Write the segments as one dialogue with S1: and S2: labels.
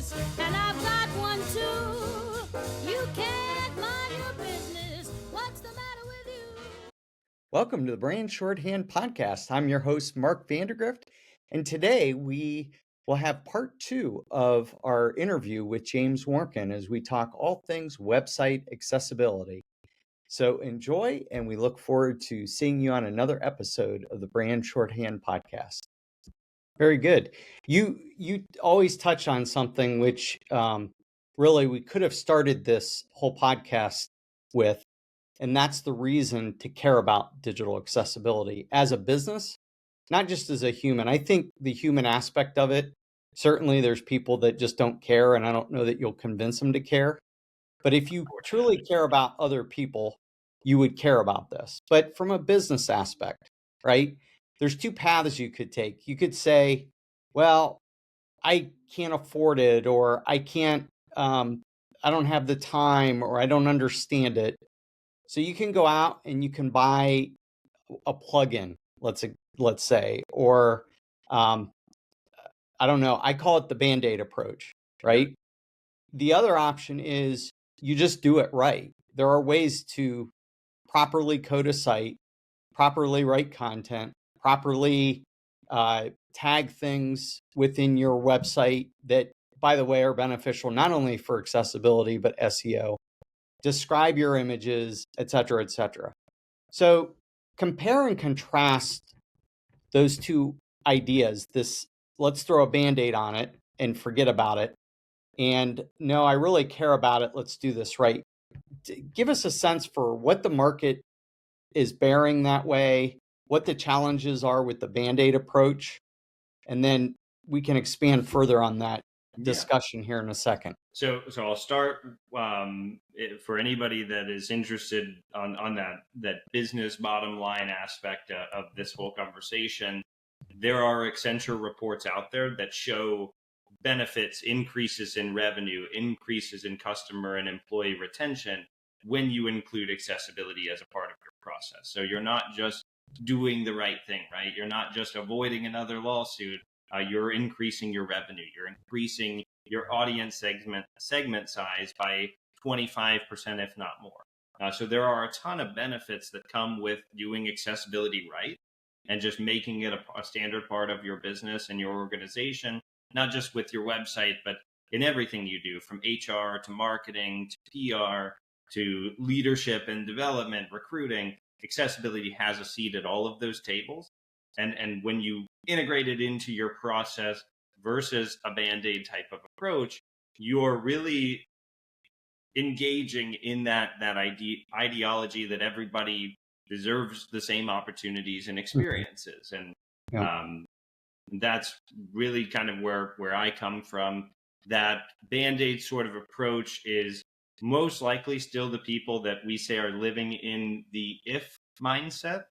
S1: business, and I've got one too. You can't mind your business. What's the matter with you?
S2: Welcome to the Brand Shorthand Podcast. I'm your host, Mark Vandergrift, and today we will have part 2 of our interview with James Warnken as we talk all things website accessibility. So enjoy, and we look forward to seeing you on another episode of the Brand Shorthand Podcast. Very good. You always touch on something which really we could have started this whole podcast with, and that's the reason to care about digital accessibility as a business, not just as a human. I think the human aspect of it, certainly there's people that just don't care, and I don't know that you'll convince them to care. But if you truly care about other people, you would care about this. But from a business aspect, right? There's two paths you could take. You could say, well, I can't afford it, or I can't, I don't have the time, or I don't understand it. So you can go out and you can buy a plugin, let's say, or I don't know. I call it the Band-Aid approach, right? The other option is you just do it right. There are ways to properly code a site, properly write content, properly tag things within your website that, by the way, are beneficial not only for accessibility, but SEO. Describe your images, et cetera, et cetera. So compare and contrast those two ideas. Let's throw a Band-Aid on it and forget about it. And no, I really care about it. Let's do this right. Give us a sense for what the market is bearing that way, what the challenges are with the Band-Aid approach, and then we can expand further on that discussion here in a second.
S3: So I'll start for anybody that is interested on that business bottom line aspect of this whole conversation. There are Accenture reports out there that show benefits, increases in revenue, increases in customer and employee retention when you include accessibility as a part of your process. So you're not just doing the right thing, right? You're not just avoiding another lawsuit. You're increasing your revenue. You're increasing your audience segment size by 25%, if not more. So there are a ton of benefits that come with doing accessibility right and just making it a standard part of your business and your organization, not just with your website, but in everything you do, from HR to marketing to PR to leadership and development, recruiting. Accessibility has a seat at all of those tables. And when you integrate it into your process versus a Band-Aid type of approach, you're really engaging in that ideology that everybody deserves the same opportunities and experiences. And that's really kind of where I come from. That Band-Aid sort of approach is most likely still the people that we say are living in the if mindset.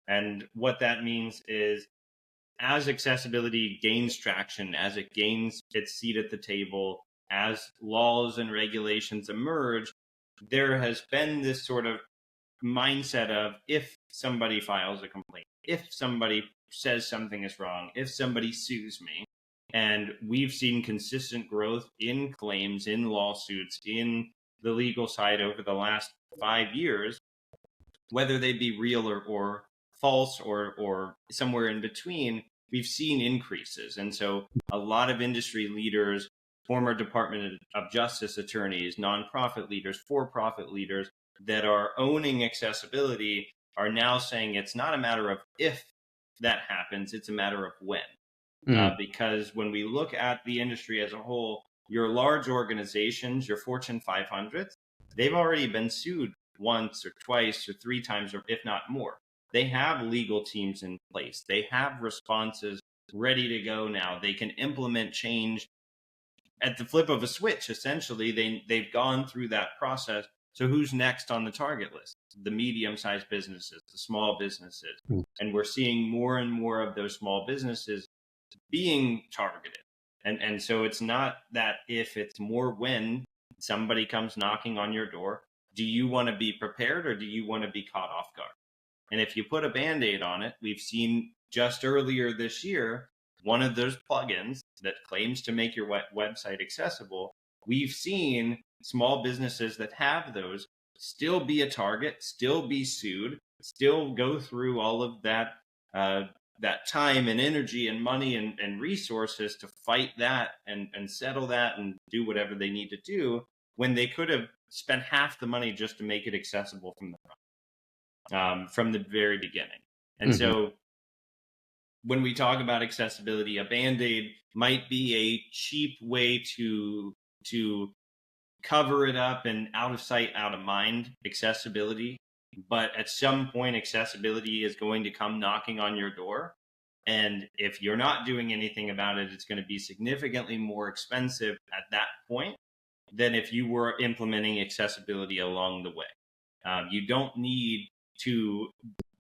S3: And what that means is, as accessibility gains traction, as it gains its seat at the table, as laws and regulations emerge, there has been this sort of mindset of, if somebody files a complaint, if somebody says something is wrong, if somebody sues me. And we've seen consistent growth in claims, in lawsuits, in the legal side over the last 5 years, whether they be real or false or somewhere in between. We've seen increases. And so a lot of industry leaders, former Department of Justice attorneys, nonprofit leaders, for-profit leaders that are owning accessibility are now saying it's not a matter of if that happens, it's a matter of when. Because when we look at the industry as a whole, your large organizations, your Fortune 500s, they've already been sued once or twice or 3 times, or if not more. They have legal teams in place. They have responses ready to go now. They can implement change at the flip of a switch. Essentially, they've gone through that process. So who's next on the target list? The medium-sized businesses, the small businesses. And we're seeing more and more of those small businesses being targeted. And so it's not that if, it's more when somebody comes knocking on your door. Do you want to be prepared, or do you want to be caught off guard? And if you put a Band-Aid on it, we've seen just earlier this year, one of those plugins that claims to make your website accessible, we've seen small businesses that have those still be a target, still be sued, still go through all of that that time and energy and money and resources to fight that and settle that and do whatever they need to do, when they could have spent half the money just to make it accessible from the very beginning. And so when we talk about accessibility, a Band-Aid might be a cheap way to cover it up and out of sight, out of mind accessibility. But at some point, accessibility is going to come knocking on your door. And if you're not doing anything about it, it's going to be significantly more expensive at that point than if you were implementing accessibility along the way. You don't need to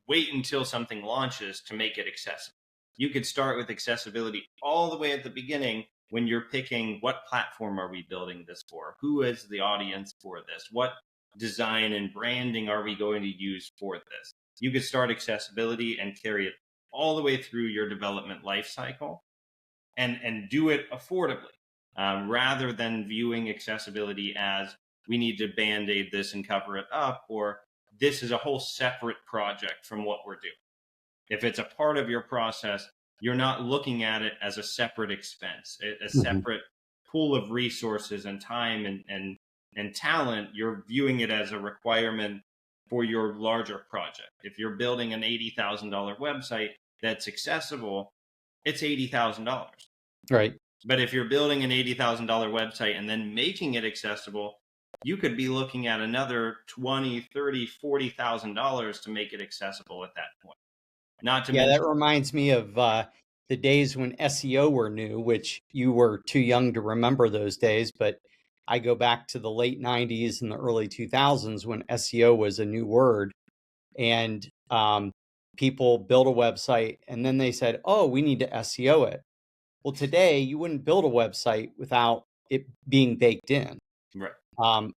S3: wait until something launches to make it accessible. You could start with accessibility all the way at the beginning when you're picking what platform are we building this for? Who is the audience for this? What design and branding are we going to use for this? You could start accessibility and carry it all the way through your development life cycle and do it affordably, rather than viewing accessibility as we need to Band-Aid this and cover it up, or this is a whole separate project from what we're doing. If it's a part of your process, you're not looking at it as a separate expense, a separate pool of resources and time and talent. You're viewing it as a requirement for your larger project. If you're building an $80,000 website that's accessible, it's $80,000.
S2: Right.
S3: But if you're building an $80,000 website and then making it accessible, you could be looking at another $20,000, $30,000, $40,000 to make it accessible at that point. Not to mention,
S2: that reminds me of the days when SEO were new, which you were too young to remember those days, but I go back to the late 90s and the early 2000s when SEO was a new word, and people built a website and then they said, oh, we need to SEO it. Well, today you wouldn't build a website without it being baked in.
S3: right.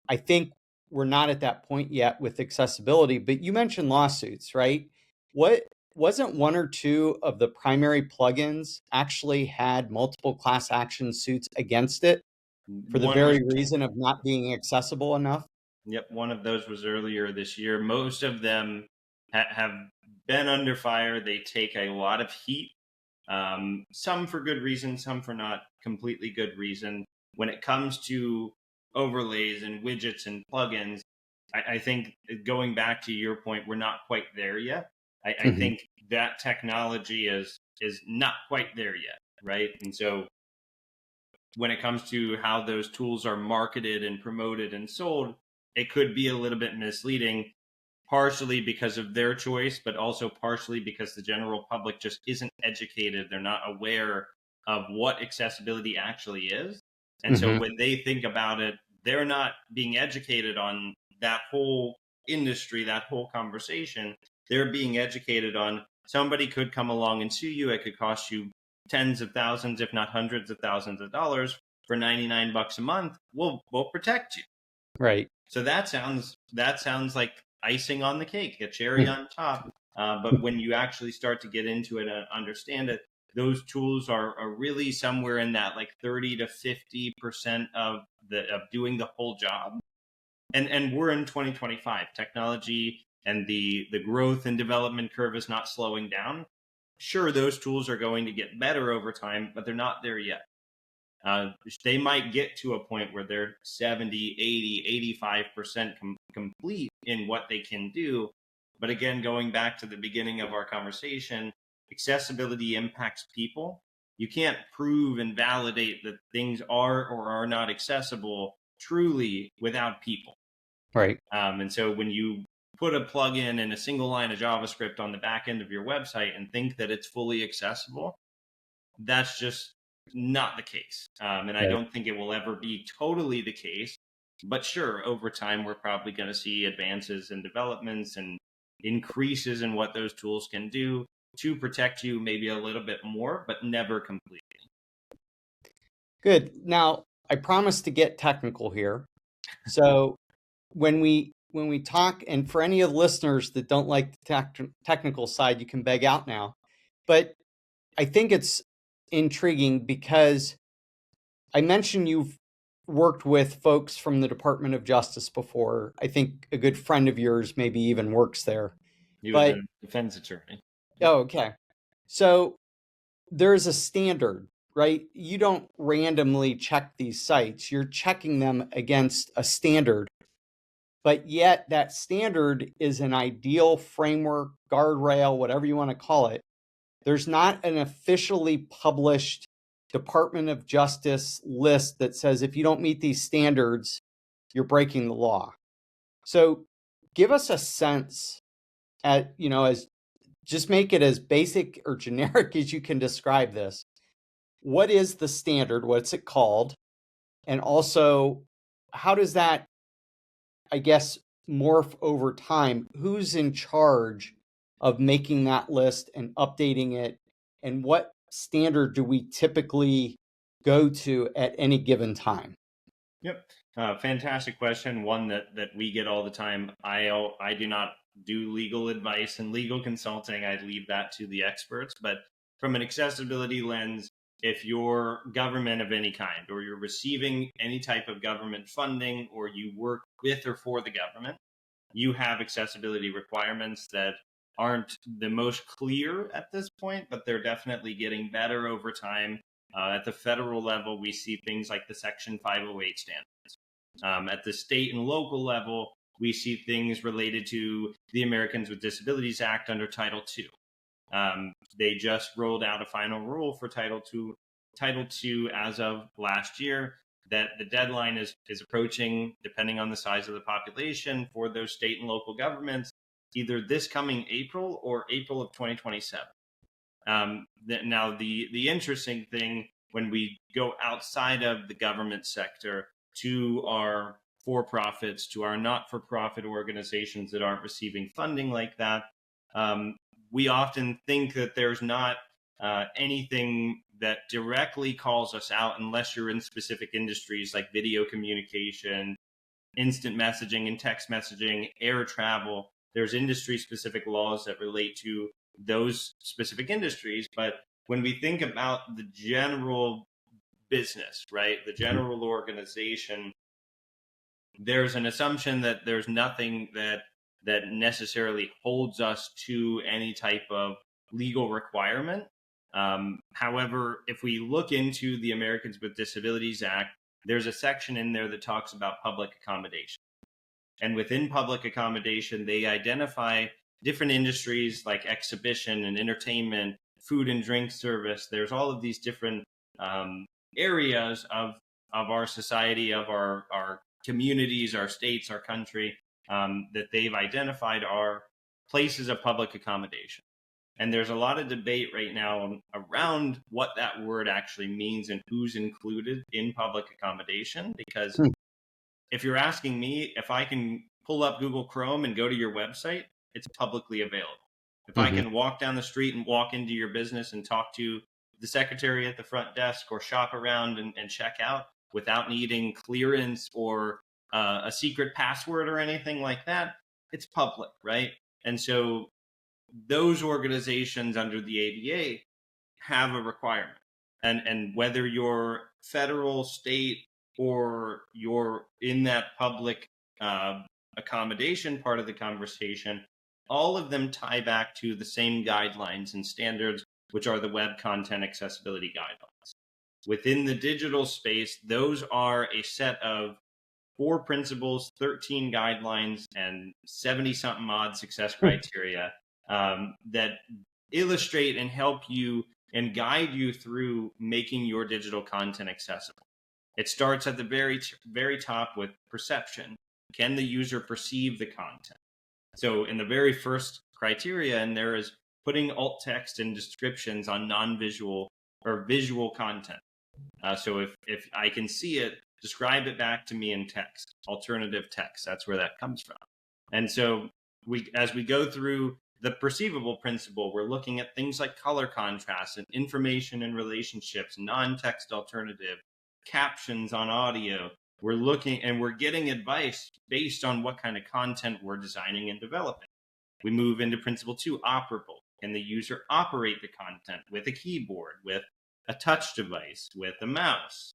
S2: I think we're not at that point yet with accessibility, but you mentioned lawsuits, right? What wasn't one or two of the primary plugins actually had multiple class action suits against it for the
S3: One
S2: very
S3: was,
S2: reason of not being accessible enough?
S3: yep, one of those was earlier this year. Most of them have been under fire. They take a lot of heat, some for good reason, some for not completely good reason. When it comes to overlays and widgets and plugins, I think, going back to your point, we're not quite there yet. I think that technology is not quite there yet, right? And so when it comes to how those tools are marketed and promoted and sold, it could be a little bit misleading, partially because of their choice, but also partially because the general public just isn't educated. They're not aware of what accessibility actually is. And so when they think about it, they're not being educated on that whole industry, that whole conversation. They're being educated on somebody could come along and sue you. It could cost you tens of thousands, if not hundreds of thousands of dollars for $99 a month. We'll protect you.
S2: Right.
S3: So that sounds like icing on the cake, a cherry on top. But when you actually start to get into it and understand it, those tools are really somewhere in that like 30 to 50% of doing the whole job. And we're in 2025. Technology and the growth and development curve is not slowing down. Sure, those tools are going to get better over time, but they're not there yet. They might get to a point where they're 70, 80, 85% complete in what they can do. But again, going back to the beginning of our conversation, accessibility impacts people. You can't prove and validate that things are or are not accessible truly without people.
S2: Right.
S3: And so when you put a plugin and a single line of JavaScript on the back end of your website and think that it's fully accessible, that's just not the case. And I don't think it will ever be totally the case. But sure, over time, we're probably going to see advances and developments and increases in what those tools can do to protect you maybe a little bit more, but never completely.
S2: Good. Now, I promise to get technical here. So when we talk, and for any of the listeners that don't like the technical side, you can beg out now. But I think it's intriguing because I mentioned you've worked with folks from the Department of Justice before. I think a good friend of yours maybe even works there.
S3: He was
S2: But
S3: a defense attorney.
S2: oh, okay. So there's a standard, right? You don't randomly check these sites. You're checking them against a standard. But yet that standard is an ideal framework, guardrail, whatever you want to call it. There's not an officially published Department of Justice list that says if you don't meet these standards, you're breaking the law. So give us a sense as just make it as basic or generic as you can describe this. What is the standard? What's it called? And also, how does that, I guess, morph over time? Who's in charge of making that list and updating it? And what standard do we typically go to at any given time?
S3: Yep. Fantastic question. One that we get all the time. I do not do legal advice and legal consulting. I leave that to the experts. But from an accessibility lens, if you're government of any kind, or you're receiving any type of government funding, or you work with or for the government, you have accessibility requirements that aren't the most clear at this point, but they're definitely getting better over time. At the federal level, we see things like the Section 508 standards. At the state and local level, we see things related to the Americans with Disabilities Act under Title II. They just rolled out a final rule for Title II as of last year, that the deadline is approaching, depending on the size of the population, for those state and local governments, either this coming April or April of 2027. Now, the interesting thing, when we go outside of the government sector to our for-profits, to our not-for-profit organizations that aren't receiving funding like that, we often think that there's not anything that directly calls us out, unless you're in specific industries like video communication, instant messaging and text messaging, air travel. There's industry-specific laws that relate to those specific industries. But when we think about the general business, right, the general organization, there's an assumption that there's nothing that necessarily holds us to any type of legal requirement. However, if we look into the Americans with Disabilities Act, there's a section in there that talks about public accommodation. And within public accommodation, they identify different industries like exhibition and entertainment, food and drink service. There's all of these different areas of our society, of our communities, our states, our country, that they've identified are places of public accommodation. And there's a lot of debate right now around what that word actually means and who's included in public accommodation. Because if you're asking me, if I can pull up Google Chrome and go to your website, it's publicly available. If I can walk down the street and walk into your business and talk to the secretary at the front desk, or shop around and check out without needing clearance or a secret password or anything like that, it's public, right? And so those organizations under the ADA have a requirement. And whether you're federal, state, or you're in that public accommodation part of the conversation, all of them tie back to the same guidelines and standards, which are the Web Content Accessibility Guidelines. Within the digital space, those are a set of 4 principles, 13 guidelines, and 70-something odd success criteria that illustrate and help you and guide you through making your digital content accessible. It starts at the very top with perception. Can the user perceive the content? So in the very first criteria, and there is putting alt text and descriptions on non-visual or visual content. So if I can see it, describe it back to me in text, alternative text. That's where that comes from. And so as we go through the perceivable principle, we're looking at things like color contrast and information and relationships, non-text alternative, captions on audio. We're looking and we're getting advice based on what kind of content we're designing and developing. We move into principle 2, operable. Can the user operate the content with a keyboard, with a touch device, with a mouse.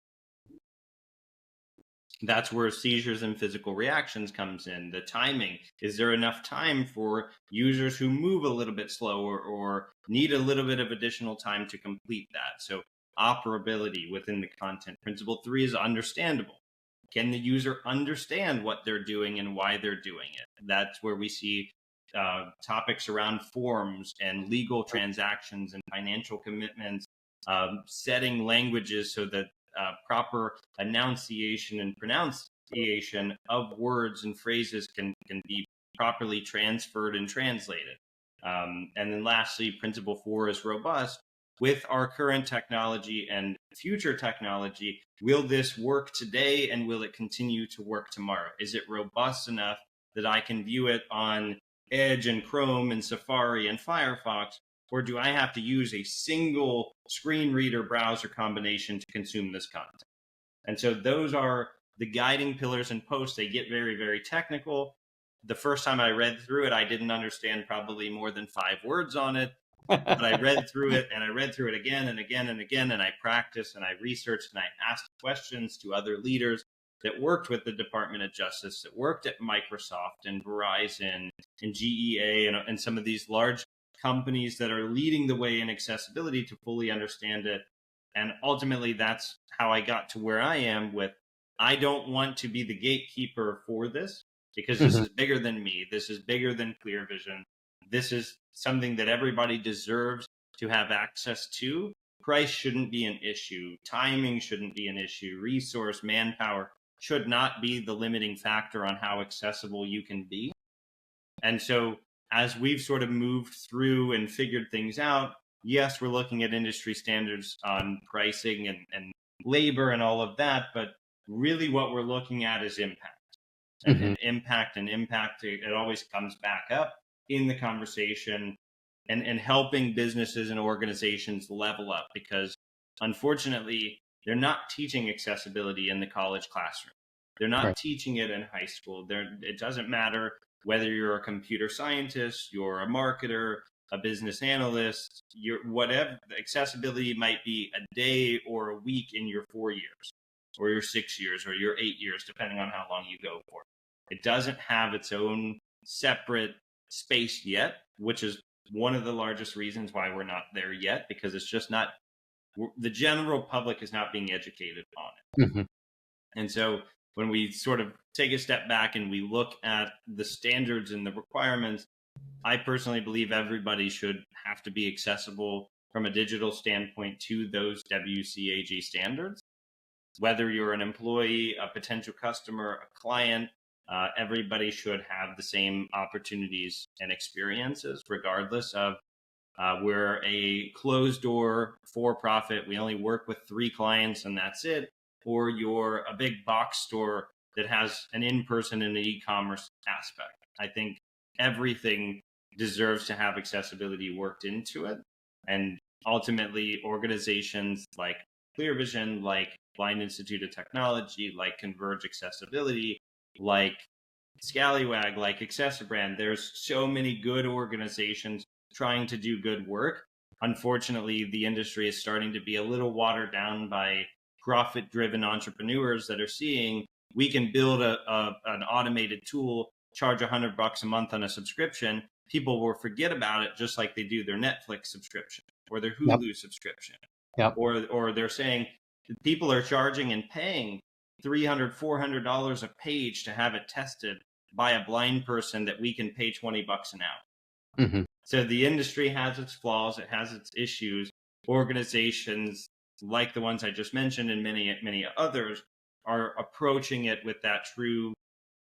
S3: That's where seizures and physical reactions comes in. The timing. Is there enough time for users who move a little bit slower or need a little bit of additional time to complete that? So operability within the content. Principle 3 is understandable. Can the user understand what they're doing and why they're doing it? That's where we see topics around forms and legal transactions and financial commitments, setting languages so that proper enunciation and pronunciation of words and phrases can be properly transferred and translated. And then lastly, principle 4 is robust. With our current technology and future technology, will this work today and will it continue to work tomorrow? Is it robust enough that I can view it on Edge and Chrome and Safari and Firefox? Or do I have to use a single screen reader browser combination to consume this content? And so those are the guiding pillars and posts. They get very, very technical. The first time I read through it, I didn't understand probably more than 5 words on it. But I read through it and I read through it again and again and again. And I practiced and I researched and I asked questions to other leaders that worked with the Department of Justice, that worked at Microsoft and Verizon and GEA and some of these large companies that are leading the way in accessibility to fully understand it. And ultimately, that's how I got to where I am with, I don't want to be the gatekeeper for this because this is bigger than me. This is bigger than Clear Vision. This is something that everybody deserves to have access to. Price shouldn't be an issue. Timing shouldn't be an issue. Resource, manpower should not be the limiting factor on how accessible you can be. And so as we've sort of moved through and figured things out, yes, we're looking at industry standards on pricing and labor and all of that, but really what we're looking at is impact. And impact, it always comes back up in the conversation and helping businesses and organizations level up, because unfortunately, they're not teaching accessibility in the college classroom. They're not teaching it in high school. It doesn't matter whether you're a computer scientist, you're a marketer, a business analyst, whatever. Accessibility might be a day or a week in your 4 years, or your 6 years, or your 8 years, depending on how long you go for. It doesn't have its own separate space yet, which is one of the largest reasons why we're not there yet, because it's just not, the general public is not being educated on it. And so when we sort of take a step back and we look at the standards and the requirements, I personally believe everybody should have to be accessible from a digital standpoint to those WCAG standards. Whether you're an employee, a potential customer, a client, everybody should have the same opportunities and experiences, regardless of we're a closed door for-profit. We only work with 3 clients and that's it. Or you're a big box store that has an in-person and an e-commerce aspect. I think everything deserves to have accessibility worked into it. And ultimately, organizations like Clear Vision, like Blind Institute of Technology, like Converge Accessibility, like Scallywag, like Accessibrand, there's so many good organizations trying to do good work. Unfortunately, the industry is starting to be a little watered down by profit-driven entrepreneurs that are seeing we can build an automated tool, charge $100 a month on a subscription. People will forget about it, just like they do their Netflix subscription or their Hulu subscription. Or they're saying people are charging and paying $300, $400 a page to have it tested by a blind person that we can pay $20 an hour. So the industry has its flaws, it has its issues. Organizations like the ones I just mentioned and many, many others are approaching it with that true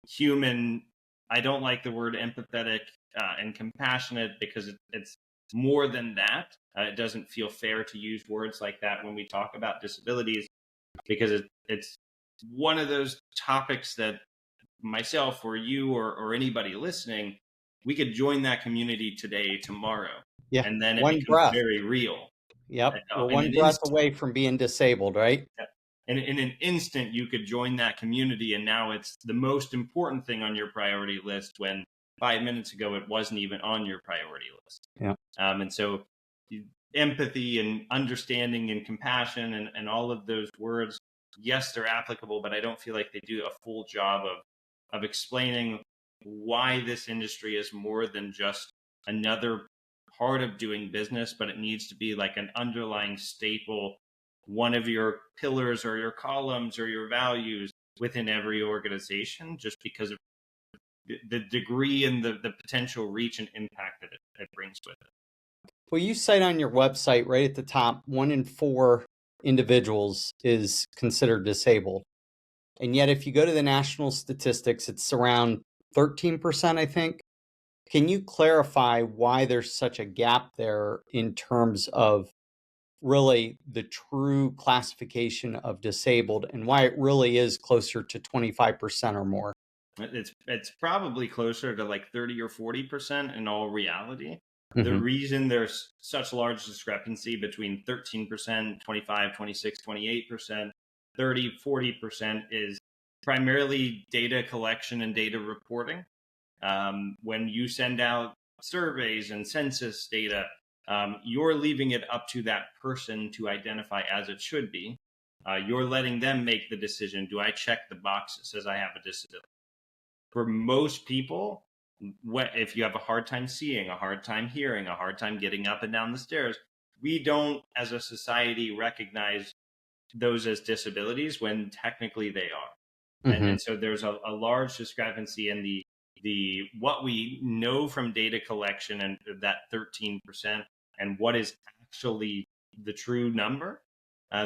S3: human, I don't like the word empathetic and compassionate, because it's more than that. It doesn't feel fair to use words like that when we talk about disabilities, because it's one of those topics that myself or you or anybody listening, we could join that community today, tomorrow. And then it becomes very real.
S2: We're one breath away from being disabled, right?
S3: And in an instant, you could join that community, and now it's the most important thing on your priority list, when 5 minutes ago it wasn't even on your priority list. And so empathy and understanding and compassion and all of those words, yes, they're applicable, but I don't feel like they do a full job of explaining why this industry is more than just another part of doing business, but it needs to be like an underlying staple, one of your pillars or your columns or your values within every organization, just because of the degree and the potential reach and impact that it brings with it.
S2: Well, you cite on your website right at the top, 1 in 4 individuals is considered disabled. And yet, if you go to the national statistics, it's around 13%, I think. Can you clarify why there's such a gap there in terms of really the true classification of disabled and why it really is closer to 25% or more?
S3: It's probably closer to like 30 or 40% in all reality. The
S2: Mm-hmm.
S3: reason there's such large discrepancy between 13%, 25, 26, 28%, 30, 40% is primarily data collection and data reporting. When you send out surveys and census data, you're leaving it up to that person to identify as it should be. You're letting them make the decision. Do I check the box that says I have a disability? For most people, if you have a hard time seeing, a hard time hearing, a hard time getting up and down the stairs, we don't, as a society, recognize those as disabilities when technically they are.
S2: Mm-hmm.
S3: And so there's a large discrepancy in the what we know from data collection and that 13% and what is actually the true number.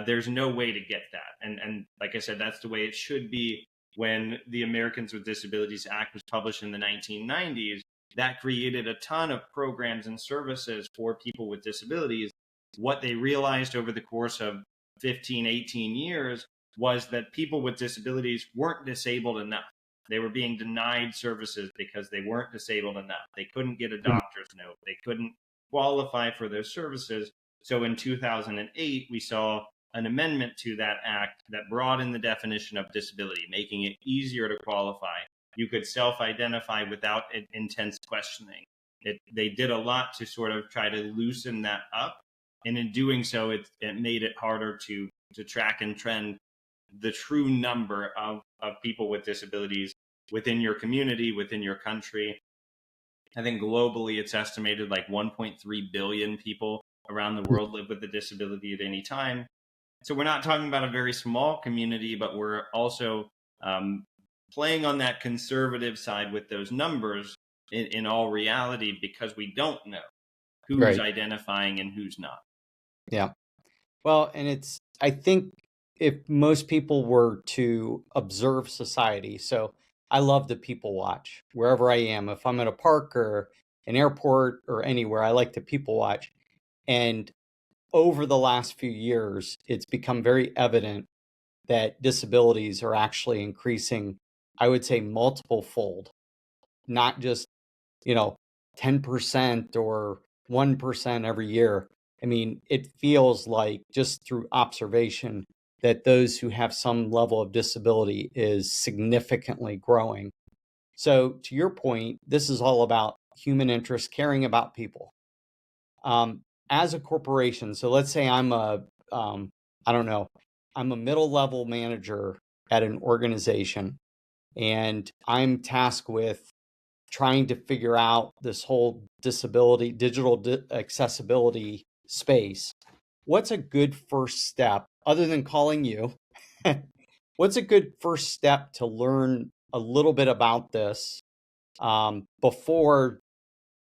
S3: There's no way to get that. And like I said, that's the way it should be. When the Americans with Disabilities Act was published in the 1990s, that created a ton of programs and services for people with disabilities. What they realized over the course of 15, 18 years was that people with disabilities weren't disabled enough. They were being denied services because they weren't disabled enough. They couldn't get a doctor's note. They couldn't qualify for those services. So in 2008, we saw an amendment to that act that broadened the definition of disability, making it easier to qualify. You could self-identify without intense questioning. They did a lot to sort of try to loosen that up. And in doing so, it made it harder to track and trend the true number of people with disabilities within your community, within your country. I think globally, it's estimated like 1.3 billion people around the world live with a disability at any time. So we're not talking about a very small community, but we're also playing on that conservative side with those numbers in all reality, because we don't know who's
S2: Right.
S3: identifying and who's not.
S2: Yeah. Well, and I think if most people were to observe society, so I love to people watch wherever I am. If I'm at a park or an airport or anywhere, I like to people watch. And over the last few years, it's become very evident that disabilities are actually increasing, I would say multiple fold, not just, 10% or 1% every year. I mean, it feels like just through observation that those who have some level of disability is significantly growing. So to your point, this is all about human interest, caring about people. As a corporation, so let's say I'm I don't know, I'm a middle level manager at an organization, and I'm tasked with trying to figure out this whole disability, digital accessibility space. What's a good first step, other than calling you? What's a good first step to learn a little bit about this before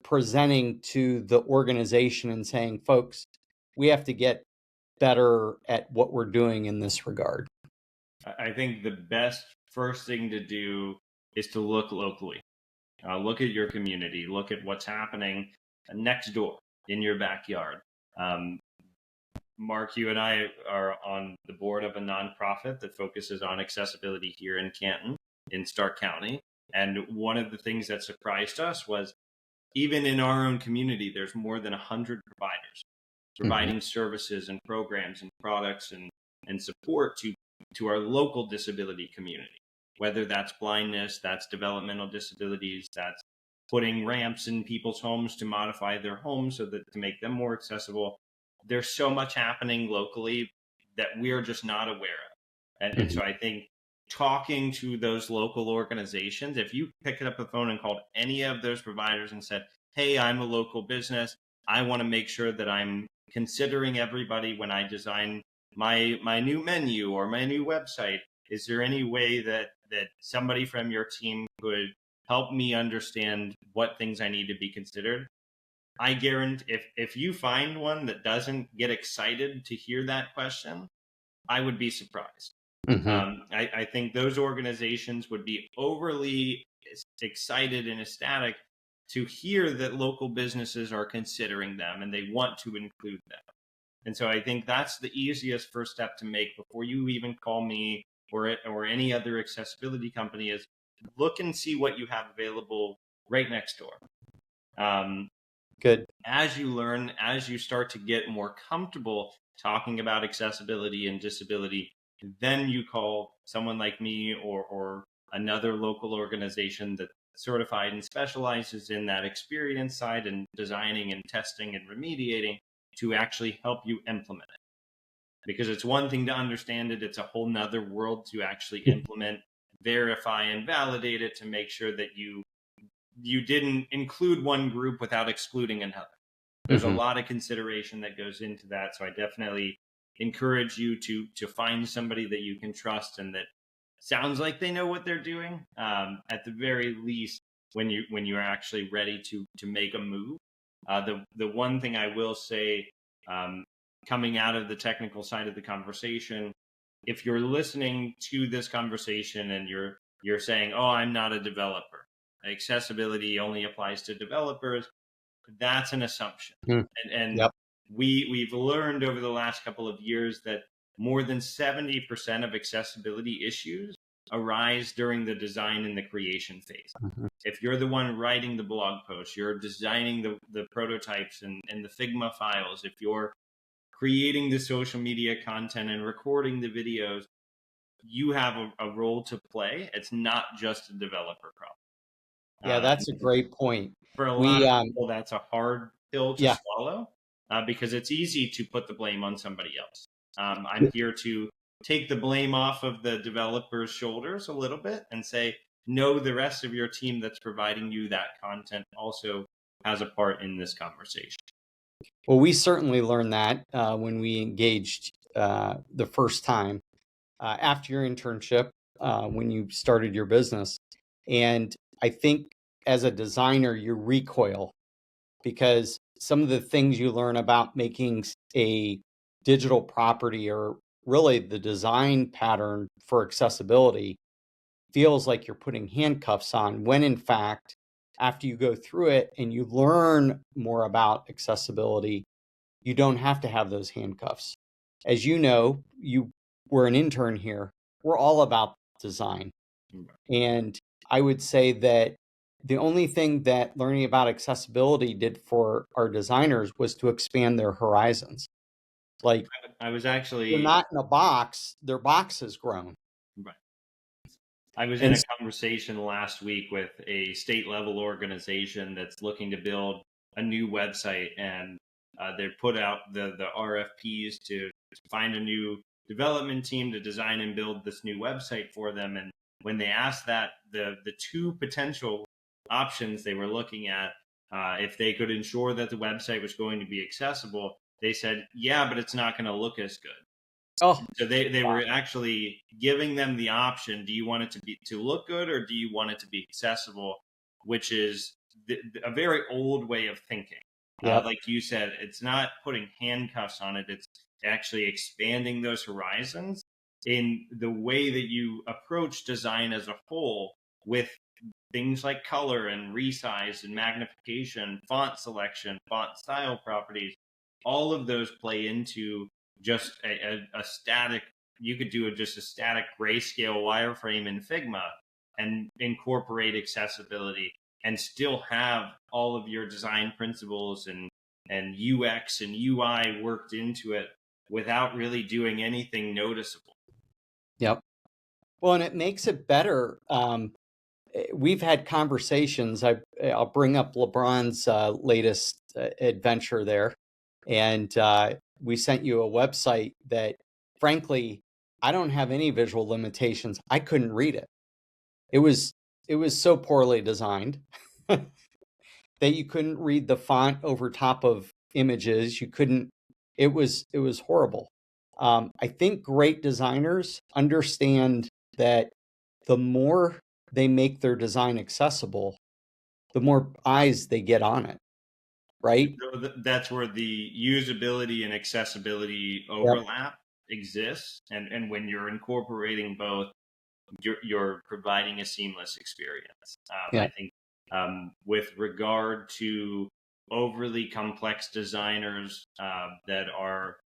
S2: presenting to the organization and saying, folks, we have to get better at what we're doing in this regard?
S3: I think the best first thing to do is to look locally. Look at your community. Look at what's happening next door in your backyard. Mark, you and I are on the board of a nonprofit that focuses on accessibility here in Canton, in Stark County. And one of the things that surprised us was even in our own community, there's more than 100 providers providing services and programs and products and support to our local disability community, whether that's blindness, that's developmental disabilities, that's putting ramps in people's homes to modify their homes so that to make them more accessible. there's so much happening locally that we're just not aware of. And so I think talking to those local organizations, if you picked up the phone and called any of those providers and said, hey, I'm a local business, I want to make sure that I'm considering everybody when I design my new menu or my new website. Is there any way that somebody from your team could help me understand what things I need to be considered? I guarantee if you find one that doesn't get excited to hear that question, I would be surprised. I think those organizations would be overly excited and ecstatic to hear that local businesses are considering them and they want to include them. And so I think that's the easiest first step to make before you even call me or any other accessibility company, is look and see what you have available right next door.
S2: Good.
S3: As you learn, as you start to get more comfortable talking about accessibility and disability, then you call someone like me or another local organization that's certified and specializes in that experience side and designing and testing and remediating to actually help you implement it. Because it's one thing to understand it, it's a whole nother world to actually implement, verify, and validate it to make sure that you didn't include one group without excluding another. There's a lot of consideration that goes into that. So I definitely encourage you to find somebody that you can trust and that sounds like they know what they're doing. At the very least, when you're actually ready to make a move. The one thing I will say, coming out of the technical side of the conversation, if you're listening to this conversation and you're saying, oh, I'm not a developer, accessibility only applies to developers, that's an assumption. And we've learned over the last couple of years that more than 70% of accessibility issues arise during the design and the creation phase. If you're the one writing the blog post, you're designing the prototypes and the Figma files, if you're creating the social media content and recording the videos, you have a role to play. It's not just a developer problem.
S2: Yeah, that's a great point.
S3: For a lot of people, that's a hard pill to swallow because it's easy to put the blame on somebody else. I'm here to take the blame off of the developer's shoulders a little bit and say, no, the rest of your team that's providing you that content also has a part in this conversation.
S2: Well, we certainly learned that when we engaged the first time after your internship, when you started your business. And I think as a designer, you recoil because some of the things you learn about making a digital property or really the design pattern for accessibility feels like you're putting handcuffs on, when in fact, after you go through it and you learn more about accessibility, you don't have to have those handcuffs. As you know, you were an intern here. We're all about design. And I would say that the only thing that learning about accessibility did for our designers was to expand their horizons. Like,
S3: I was actually,
S2: they're not in a box, their box has grown.
S3: Right. I was in a conversation last week with a state level organization that's looking to build a new website, and they put out the RFPs to find a new development team to design and build this new website for them. And when they asked that, the two potential options they were looking at, if they could ensure that the website was going to be accessible, they said, yeah, but it's not going to look as good.
S2: Oh,
S3: so they were actually giving them the option: do you want it to look good, or do you want it to be accessible? Which is a very old way of thinking. Like you said, it's not putting handcuffs on it; it's actually expanding those horizons in the way that you approach design as a whole, with things like color and resize and magnification, font selection, font style properties. All of those play into just a static. You could do just a static grayscale wireframe in Figma and incorporate accessibility and still have all of your design principles and UX and UI worked into it without really doing anything noticeable.
S2: Yep. Well, and it makes it better. We've had conversations. I'll bring up LeBron's latest adventure there. And we sent you a website that, frankly, I don't have any visual limitations. I couldn't read it. It was so poorly designed that you couldn't read the font over top of images. You couldn't. It was horrible. I think great designers understand that the more they make their design accessible, the more eyes they get on it, right?
S3: So that's where the usability and accessibility
S2: Yep.
S3: overlap exists, and when you're incorporating both, you're providing a seamless experience.
S2: Yeah.
S3: I think with regard to overly complex designers that are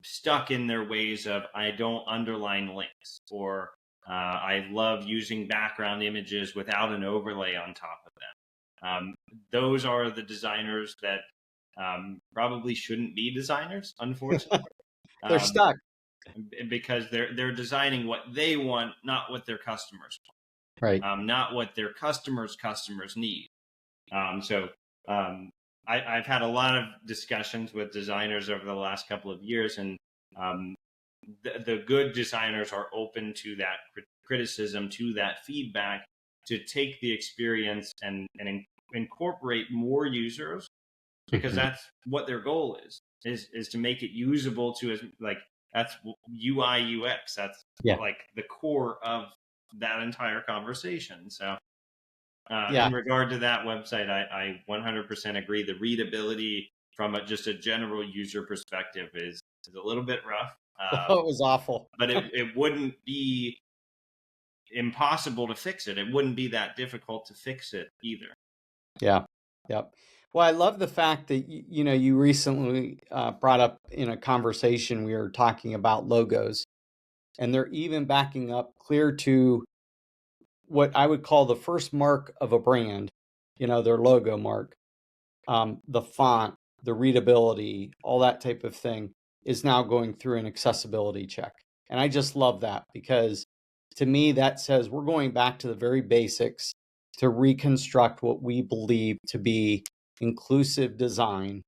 S3: stuck in their ways of, I don't underline links, or I love using background images without an overlay on top of them. Those are the designers that probably shouldn't be designers, unfortunately.
S2: They're stuck.
S3: Because they're designing what they want, not what their customers
S2: Right.
S3: want, not what their customers need. I've had a lot of discussions with designers over the last couple of years, and the good designers are open to that criticism, to that feedback, to take the experience and incorporate more users, because that's what their goal is to make it usable to, as like, that's UI UX. That's like the core of that entire conversation. So in regard to that website, I 100% agree. The readability from just a general user perspective is a little bit rough.
S2: It was awful.
S3: But it wouldn't be impossible to fix it. It wouldn't be that difficult to fix it either.
S2: Yeah. Yep. Well, I love the fact that, you recently brought up in a conversation, we were talking about logos, and they're even backing up clear to what I would call the first mark of a brand, their logo mark, the font, the readability, all that type of thing is now going through an accessibility check. And I just love that, because to me, that says we're going back to the very basics to reconstruct what we believe to be inclusive design,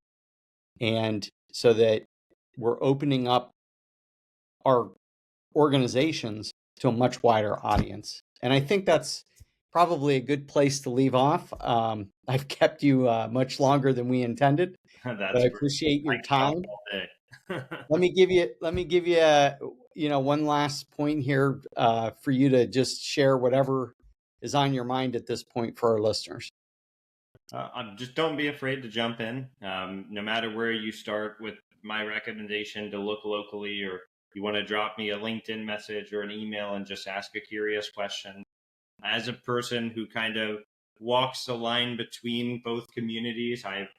S2: and so that we're opening up our organizations to a much wider audience. And I think that's probably a good place to leave off. I've kept you much longer than we intended, but I appreciate your time. Let me give you one last point here for you to just share whatever is on your mind at this point for our listeners.
S3: Just don't be afraid to jump in. No matter where you start, with my recommendation to look locally, or you want to drop me a LinkedIn message or an email and just ask a curious question. As a person who kind of walks the line between both communities, I've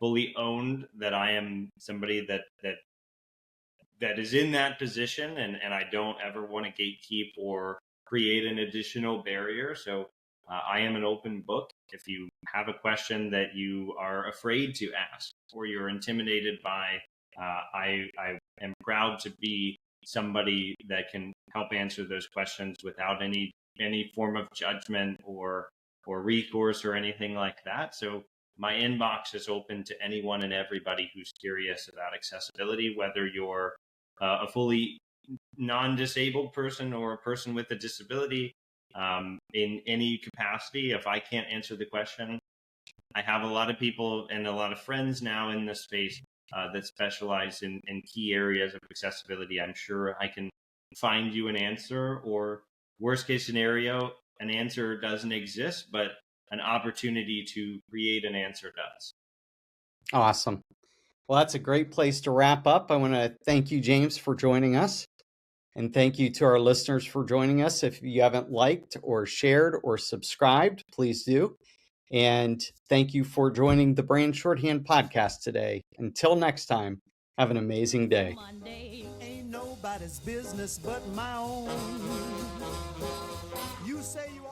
S3: fully owned that I am somebody that is in that position, and I don't ever want to gatekeep or create an additional barrier. So I am an open book. If you have a question that you are afraid to ask or you're intimidated by, I am proud to be somebody that can help answer those questions without any form of judgment or recourse or anything like that. So my inbox is open to anyone and everybody who's curious about accessibility, whether you're a fully non-disabled person or a person with a disability, in any capacity. If I can't answer the question, I have a lot of people and a lot of friends now in this space that specialize in key areas of accessibility. I'm sure I can find you an answer, or worst case scenario, an answer doesn't exist, but an opportunity to create an answer does.
S2: Awesome. Well, that's a great place to wrap up. I want to thank you, James, for joining us. And thank you to our listeners for joining us. If you haven't liked or shared or subscribed, please do. And thank you for joining the Brand Shorthand Podcast today. Until next time, have an amazing day.
S4: Ain't nobody's business but my own. You say you